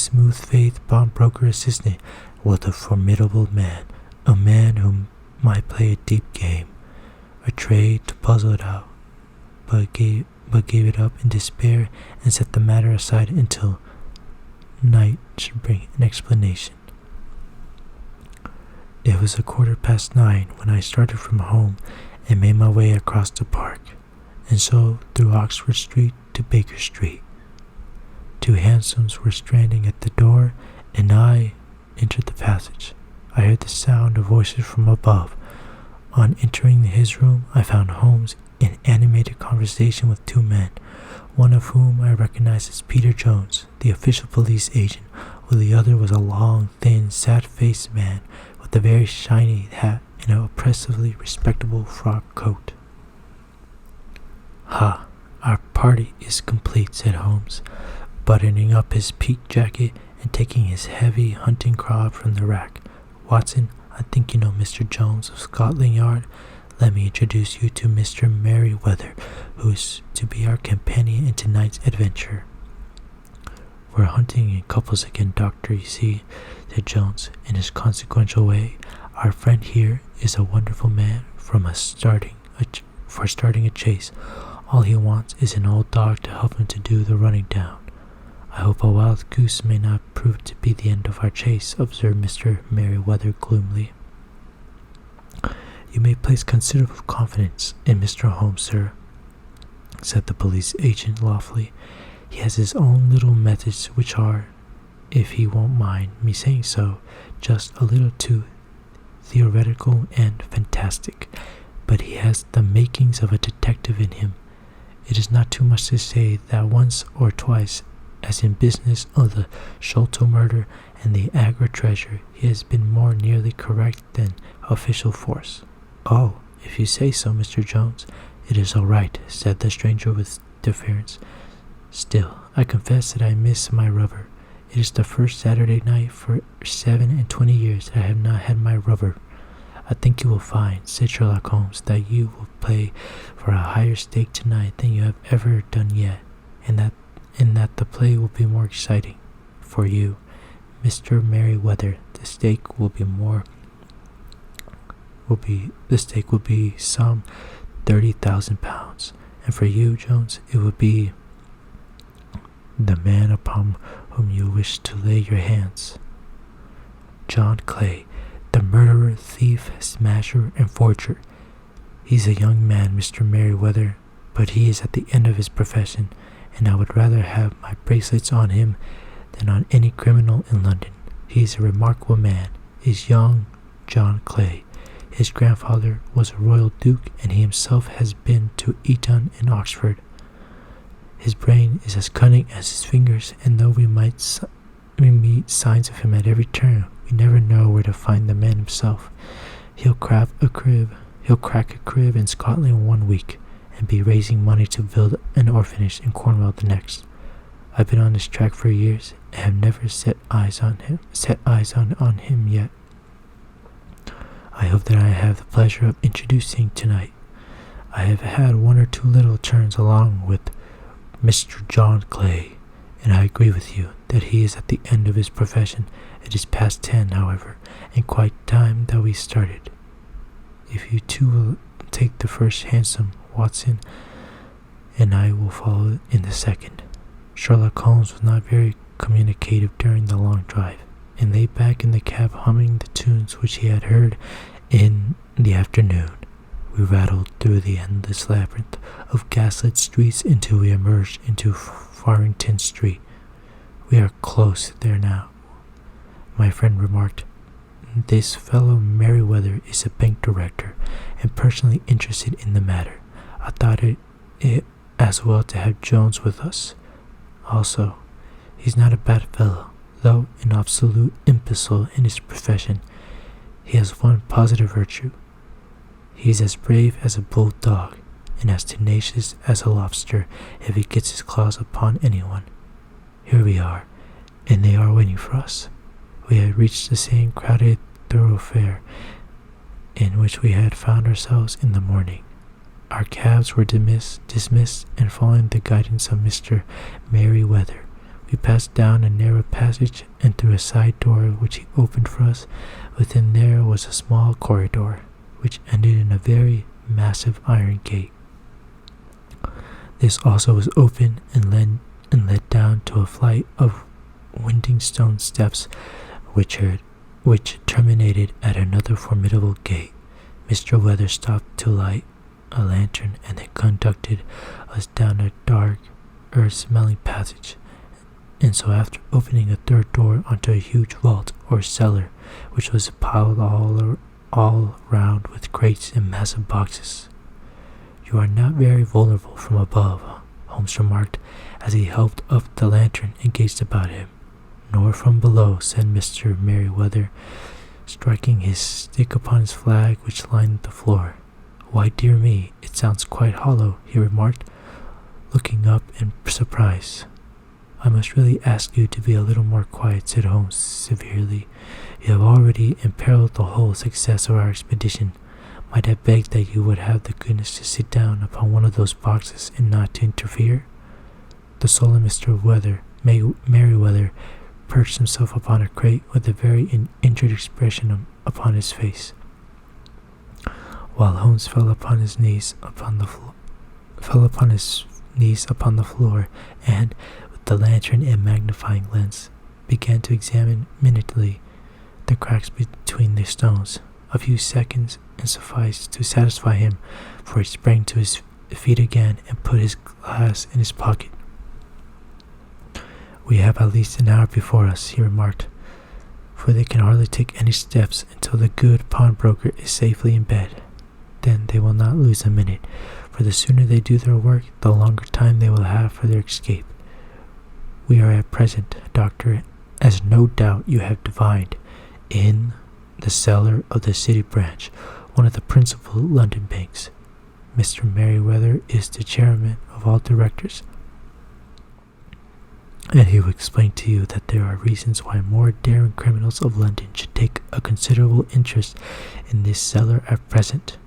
smooth-faced pawnbroker assistant was a formidable man, a man who might play a deep game. I tried to puzzle it out, but gave it up in despair and set the matter aside until night should bring an explanation. It was 9:15 when I started from home and made my way across the park, and so through Oxford Street to Baker Street. 2 hansoms were standing at the door, and I entered the passage. I heard the sound of voices from above. On entering his room, I found Holmes in animated conversation with 2 men, one of whom I recognized as Peter Jones, the official police agent, while the other was a long, thin, sad-faced man with a very shiny hat and an oppressively respectable frock coat. "Ha, our party is complete," said Holmes, buttoning up his peaked jacket and taking his heavy hunting crop from the rack. "Watson, I think you know Mr. Jones of Scotland Yard. Let me introduce you to Mr. Merryweather, who is to be our companion in tonight's adventure." "We're hunting in couples again, Doctor, you see," said Jones in his consequential way. "Our friend here is a wonderful man for starting a chase. All he wants is an old dog to help him to do the running down." "I hope a wild goose may not prove to be the end of our chase," observed Mr. Merryweather gloomily. "You may place considerable confidence in Mr. Holmes, sir," said the police agent loftily. "He has his own little methods which are, if he won't mind me saying so, just a little too theoretical and fantastic, but he has the makings of a detective in him. It is not too much to say that once or twice, as in business of the Sholto murder and the Agra treasure, he has been more nearly correct than official force." "Oh, if you say so, Mr. Jones, it is all right," said the stranger with deference. "Still, I confess that I miss my rubber. It is the first Saturday night for 27 years that I have not had my rubber." "I think you will find," said Sherlock Holmes, "that you will play for a higher stake tonight than you have ever done yet, and that the play will be more exciting for you, Mr. Merryweather. The stake will be some £30,000, and for you, Jones, it would be the man upon whom you wish to lay your hands. John Clay, the murderer, thief, smasher, and forger. He's a young man, Mr. Merryweather, but he is at the end of his profession, and I would rather have my bracelets on him than on any criminal in London. He is a remarkable man, is young John Clay. His grandfather was a royal duke, and he himself has been to Eton and Oxford. His brain is as cunning as his fingers, and though we meet signs of him at every turn, we never know where to find the man himself. He'll crack a crib in Scotland 1 week, and be raising money to build an orphanage in Cornwall the next. I've been on this track for years, and have never set eyes on him yet. I hope that I have the pleasure of introducing tonight. I have had 1 or 2 little turns along with Mr. John Clay, and I agree with you that he is at the end of his profession. It is past 10, however, and quite time that we started. If you two will take the first hansom, Watson, and I will follow in the second." Sherlock Holmes was not very communicative during the long drive, and lay back in the cab humming the tunes which he had heard in the afternoon. We rattled through the endless labyrinth of gaslit streets until we emerged into Farrington Street. We are close there now, my friend remarked. This fellow Merriweather is a bank director and personally interested in the matter. I thought it as well to have Jones with us. Also, he's not a bad fellow, though an absolute imbecile in his profession. He has one positive virtue. He's as brave as a bulldog and as tenacious as a lobster if he gets his claws upon anyone. Here we are, and they are waiting for us. We had reached the same crowded thoroughfare in which we had found ourselves in the morning. Our cabs were dismissed, and following the guidance of Mr. Merriweather, we passed down a narrow passage and through a side door which he opened for us. Within there was a small corridor, which ended in a very massive iron gate. This also was open and led down to a flight of winding stone steps which terminated at another formidable gate. Mr. Weather stopped to light a lantern and then conducted us down a dark, earth-smelling passage, and so after opening a third door onto a huge vault or cellar, which was piled all round with crates and massive boxes. You are not very vulnerable from above, Holmes remarked as he held up the lantern and gazed about him. Nor from below, said Mr. Merriweather, striking his stick upon his flag which lined the floor. Why, dear me, it sounds quite hollow, he remarked, looking up in surprise. I must really ask you to be a little more quiet, said Holmes severely. You have already imperiled the whole success of our expedition. Might I beg that you would have the goodness to sit down upon one of those boxes and not to interfere? The sullen Mr. Merriweather perched himself upon a crate with a very injured expression upon his face, while Holmes fell upon his knees upon the floor, and with the lantern and magnifying lens began to examine minutely the cracks between the stones. A few seconds sufficed to satisfy him, for he sprang to his feet again and put his glass in his pocket. We have at least an hour before us, he remarked, for they can hardly take any steps until the good pawnbroker is safely in bed. Then they will not lose a minute, for the sooner they do their work, the longer time they will have for their escape. We are at present, Doctor, as no doubt you have divined, in the cellar of the City Branch, one of the principal London banks. Mr. Merriweather is the chairman of all directors, and he will explain to you that there are reasons why more daring criminals of London should take a considerable interest in this cellar at present.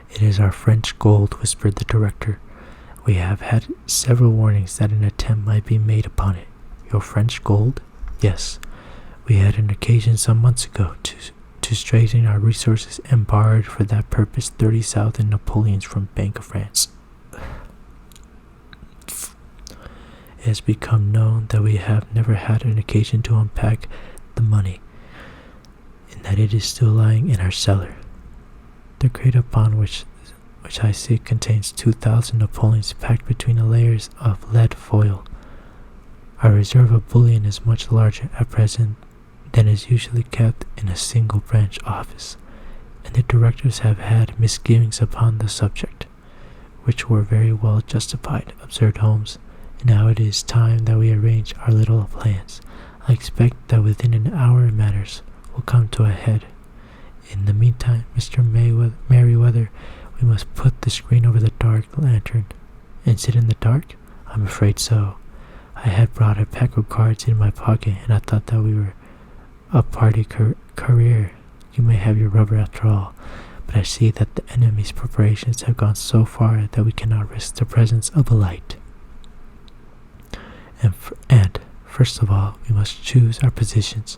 It is our French gold, whispered the director. We have had several warnings that an attempt might be made upon it. Your French gold? Yes. We had an occasion some months ago to straighten our resources and borrowed for that purpose 30,000 Napoleons from Bank of France. It has become known that we have never had an occasion to unpack the money, and that it is still lying in our cellar. The crate upon which I sit contains 2,000 Napoleons packed between the layers of lead foil. Our reserve of bullion is much larger at present than is usually kept in a single branch office, and the directors have had misgivings upon the subject, which were very well justified, observed Holmes. Now it is time that we arrange our little plans. I expect that within an hour matters will come to a head. In the meantime, Mr. Merriweather, we must put the screen over the dark lantern. And sit in the dark? I'm afraid so. I had brought a pack of cards in my pocket, and I thought that we were a party career. You may have your rubber after all, but I see that the enemy's preparations have gone so far that we cannot risk the presence of a light. And first of all, we must choose our positions.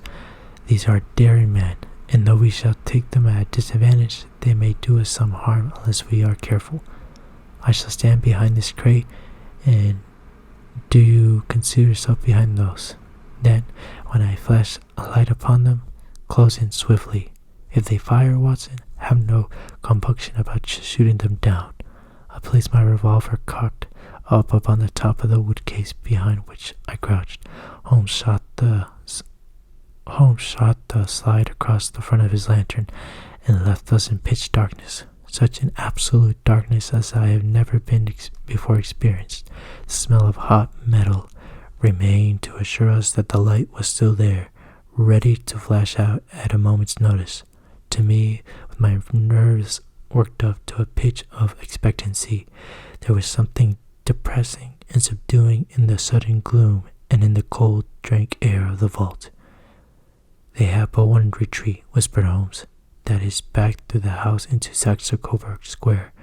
These are daring men, and though we shall take them at a disadvantage, they may do us some harm unless we are careful. I shall stand behind this crate, and do you conceal yourself behind those. Then, when I flash a light upon them, close in swiftly. If they fire, Watson, have no compunction about shooting them down. I place my revolver cocked up on the top of the wood case behind which I crouched. Holmes shot the slide across the front of his lantern and left us in pitch darkness, such an absolute darkness as I have never before experienced. The smell of hot metal remained to assure us that the light was still there, ready to flash out at a moment's notice. To me, with my nerves worked up to a pitch of expectancy, there was something depressing and subduing in the sudden gloom and in the cold, dank air of the vault. "They have but one retreat," whispered Holmes. "That is back through the house into Saxe Coburg Square.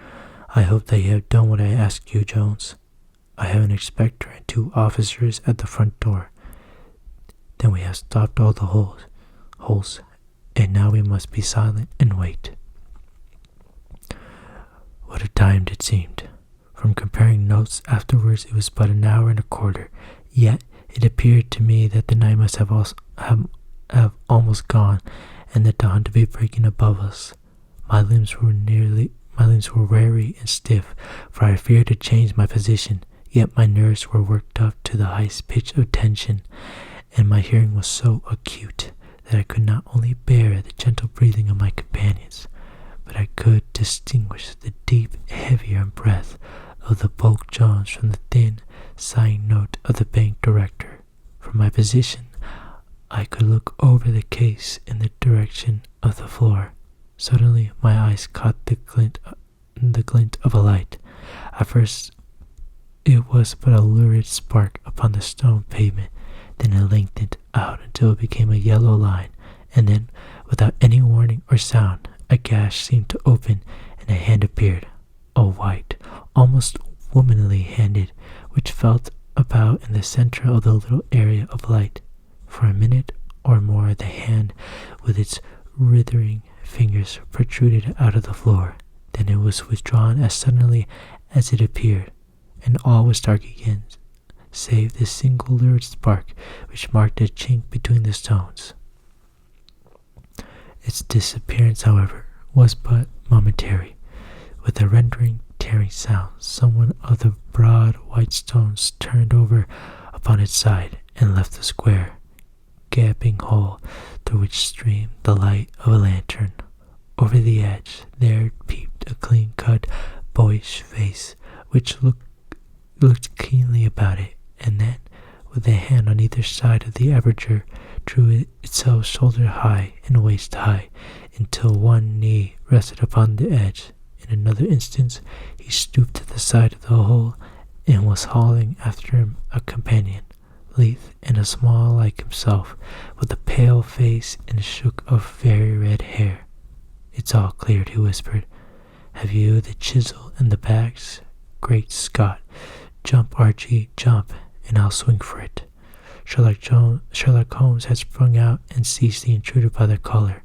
I hope that you have done what I asked you, Jones. I have an inspector and 2 officers at the front door. Then we have stopped all the holes, and now we must be silent and wait." What a time it seemed. From comparing notes afterwards, it was but an hour and a quarter. Yet it appeared to me that the night must have almost gone, and that the hunt to be breaking above us. My limbs were weary and stiff, for I feared to change my position. Yet my nerves were worked up to the highest pitch of tension, and my hearing was so acute that I could not only bear the gentle breathing of my companions, but I could distinguish the deep, heavier breath of the bulk Jones from the thin, sighing note of the bank director. From my position, I could look over the case in the direction of the floor. Suddenly, my eyes caught the glint of a light. At first, it was but a lurid spark upon the stone pavement. Then it lengthened out until it became a yellow line, and then, without any warning or sound, a gash seemed to open, and a hand appeared, a white, almost womanly hand, which felt about in the center of the little area of light. For a minute or more the hand, with its writhing fingers, protruded out of the floor. Then it was withdrawn as suddenly as it appeared, and all was dark again, save this single lurid spark which marked a chink between the stones. Its disappearance, however, was but momentary. With a rending, tearing sound, someone of the broad white stones turned over upon its side and left the square, gaping hole through which streamed the light of a lantern. Over the edge there peeped a clean-cut, boyish face, which looked keenly about it, and then, with a hand on either side of the aperture, drew itself shoulder-high and waist-high, until one knee rested upon the edge. In another instant, he stooped to the side of the hole, and was hauling after him a companion, lithe and small like himself, with a pale face and a shock of very red hair. "It's all cleared," he whispered. "Have you the chisel and the bags? Great Scott! Jump, Archie, jump, and I'll swing for it." Sherlock Holmes had sprung out and seized the intruder by the collar.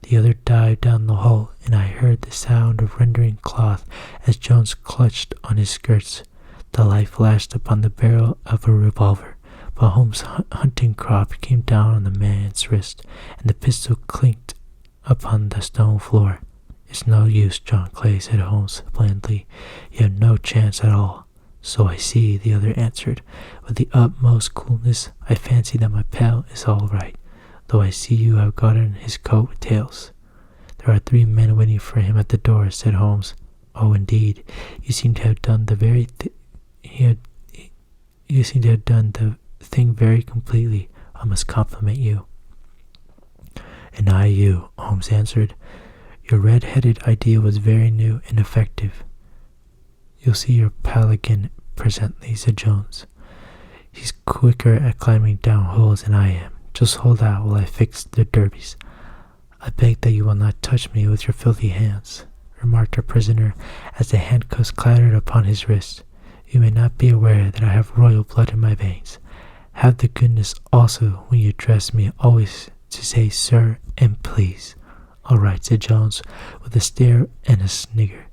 The other dived down the hole, and I heard the sound of rending cloth as Jones clutched on his skirts. The light flashed upon the barrel of a revolver, but Holmes' hunting crop came down on the man's wrist, and the pistol clinked upon the stone floor. "It's no use, John Clay," said Holmes blandly. "You have no chance at all." "So I see," the other answered, with the utmost coolness. "I fancy that my pal is all right, though I see you have gotten his coat with tails." "There are 3 men waiting for him at the door," said Holmes. "Oh, indeed. You seem to have done the thing very completely. I must compliment you." "And I you," Holmes answered. "Your red-headed idea was very new and effective." "You'll see your pal again presently," said Jones. "He's quicker at climbing down holes than I am. Just hold out while I fix the derbies." "I beg that you will not touch me with your filthy hands," remarked our prisoner as the handcuffs clattered upon his wrist. "You may not be aware that I have royal blood in my veins. Have the goodness also, when you address me, always to say sir and please." "All right," said Jones, with a stare and a snigger.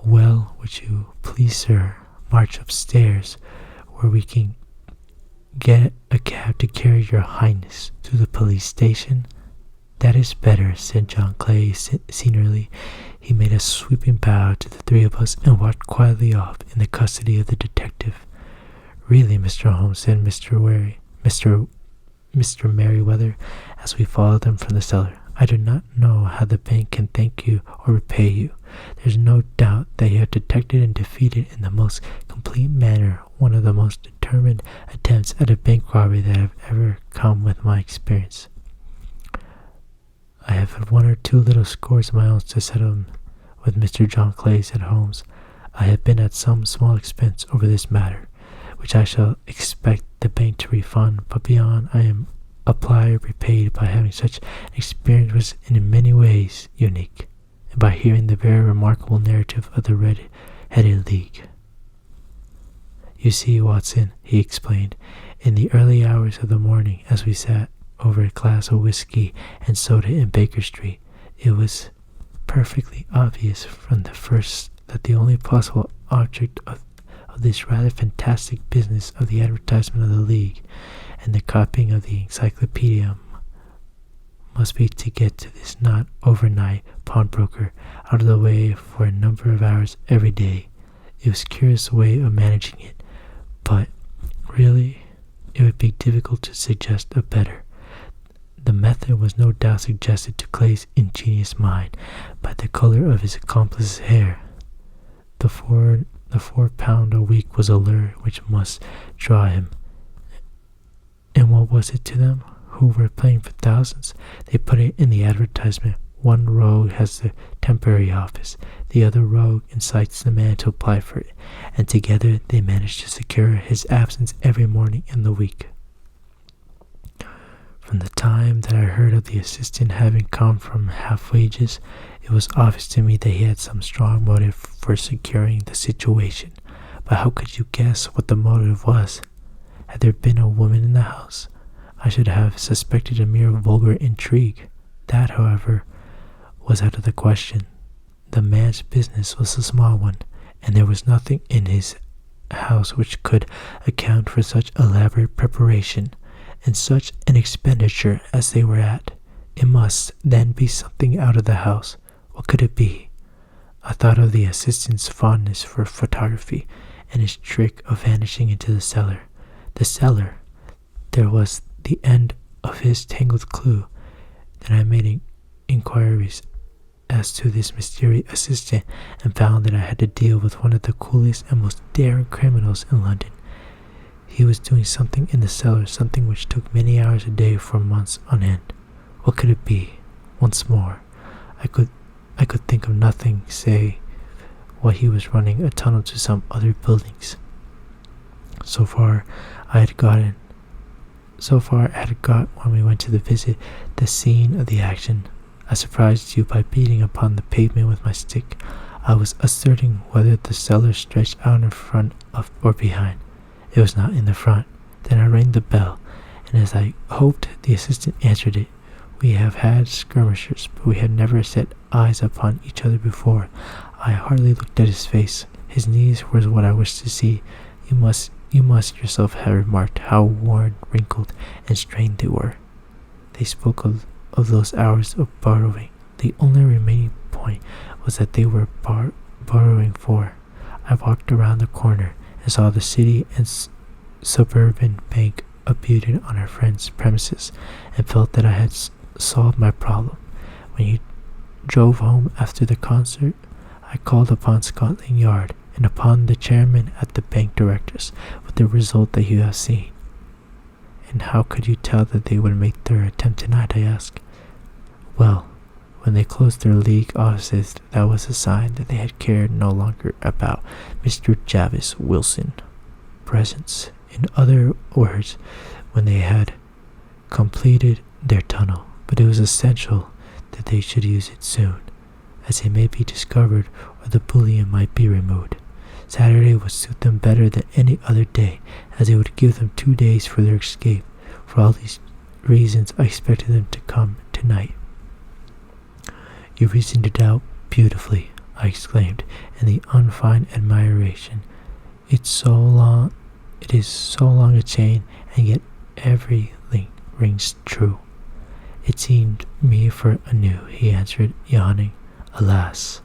"Well, would you please, sir, march upstairs, where we can get a cab to carry your highness to the police station?" "That is better," said John Clay seniorly. He made a sweeping bow to the three of us and walked quietly off in the custody of the detective. "Really, Mr. Holmes," said Mr. Merriweather, as we followed them from the cellar, "I do not know how the bank can thank you or repay you. There's no doubt that you have detected and defeated in the most complete manner one of the most determined attempts at a bank robbery that have ever come with my experience. I have had one or two little scores of my own to settle with Mr. John Clay," said Holmes. "I have been at some small expense over this matter, which I shall expect the bank to refund, but beyond I am applied or repaid by having such experience was in many ways unique, and by hearing the very remarkable narrative of the Red-Headed League. You see, Watson," he explained, "in the early hours of the morning, as we sat over a glass of whiskey and soda in Baker Street, it was perfectly obvious from the first that the only possible object of this rather fantastic business of the advertisement of the League and the copying of the encyclopedia must be to get to this not overnight pawnbroker out of the way for a number of hours every day. It was a curious way of managing it, but really it would be difficult to suggest a better. The method was no doubt suggested to Clay's ingenious mind by the color of his accomplice's hair. The £4 a week was a lure which must draw him. And what was it to them, who were playing for thousands? They put it in the advertisement. One rogue has the temporary office, the other rogue incites the man to apply for it, and together they manage to secure his absence every morning in the week. From the time that I heard of the assistant having come from half wages, it was obvious to me that he had some strong motive for securing the situation. But how could you guess what the motive was? Had there been a woman in the house, I should have suspected a mere vulgar intrigue. That, however, was out of the question. The man's business was a small one, and there was nothing in his house which could account for such elaborate preparation and such an expenditure as they were at. It must, then, be something out of the house. What could it be? I thought of the assistant's fondness for photography and his trick of vanishing into the cellar. The cellar! There was the end of his tangled clue. Then I made inquiries as to this mysterious assistant and found that I had to deal with one of the coolest and most daring criminals in London. He was doing something in the cellar, something which took many hours a day for months on end. What could it be? Once more, I could think of nothing save what he was running a tunnel to some other buildings. So far I had got when we went to visit the scene of the action. I surprised you by beating upon the pavement with my stick. I was asserting whether the cellar stretched out in front of or behind. It was not in the front. Then I rang the bell, and as I hoped, the assistant answered it. We have had skirmishers, but we had never set eyes upon each other before. I hardly looked at his face. His knees were what I wished to see. You must yourself have remarked how worn, wrinkled, and strained they were. They spoke of those hours of borrowing. The only remaining point was that they were borrowing for. I walked around the corner and saw the city and suburban bank abutted on our friend's premises, and felt that I had solved my problem. When you drove home after the concert, I called upon Scotland Yard and upon the chairman at the bank directors, with the result that you have seen. And how could you tell that they would make their attempt tonight? I asked. Well, when they closed their League offices, that was a sign that they had cared no longer about Mr. Jarvis Wilson presence. In other words, when they had completed their tunnel. But it was essential that they should use it soon, as it may be discovered or the bullion might be removed. Saturday would suit them better than any other day, as it would give them 2 days for their escape. For all these reasons, I expected them to come tonight. You reasoned it out beautifully, I exclaimed, in the unfeigned admiration. It is so long a chain, and yet every link rings true. It seemed me for anew, he answered, yawning. Alas,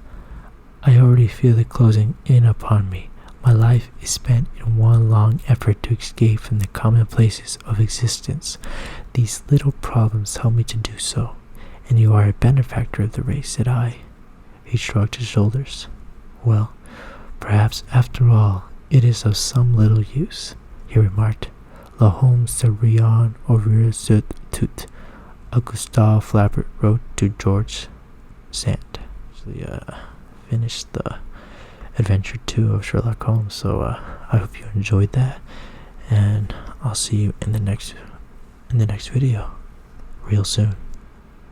I already feel it closing in upon me. My life is spent in one long effort to escape from the commonplaces of existence. These little problems help me to do so. And you are a benefactor of the race, said I. He shrugged his shoulders. Well, perhaps after all, it is of some little use, he remarked. La Holmes se rien ouvrir sur tout. Gustave Flaubert wrote to George Sand. Actually, finished the Adventure 2 of Sherlock Holmes, so I hope you enjoyed that, and I'll see you in the next video real soon.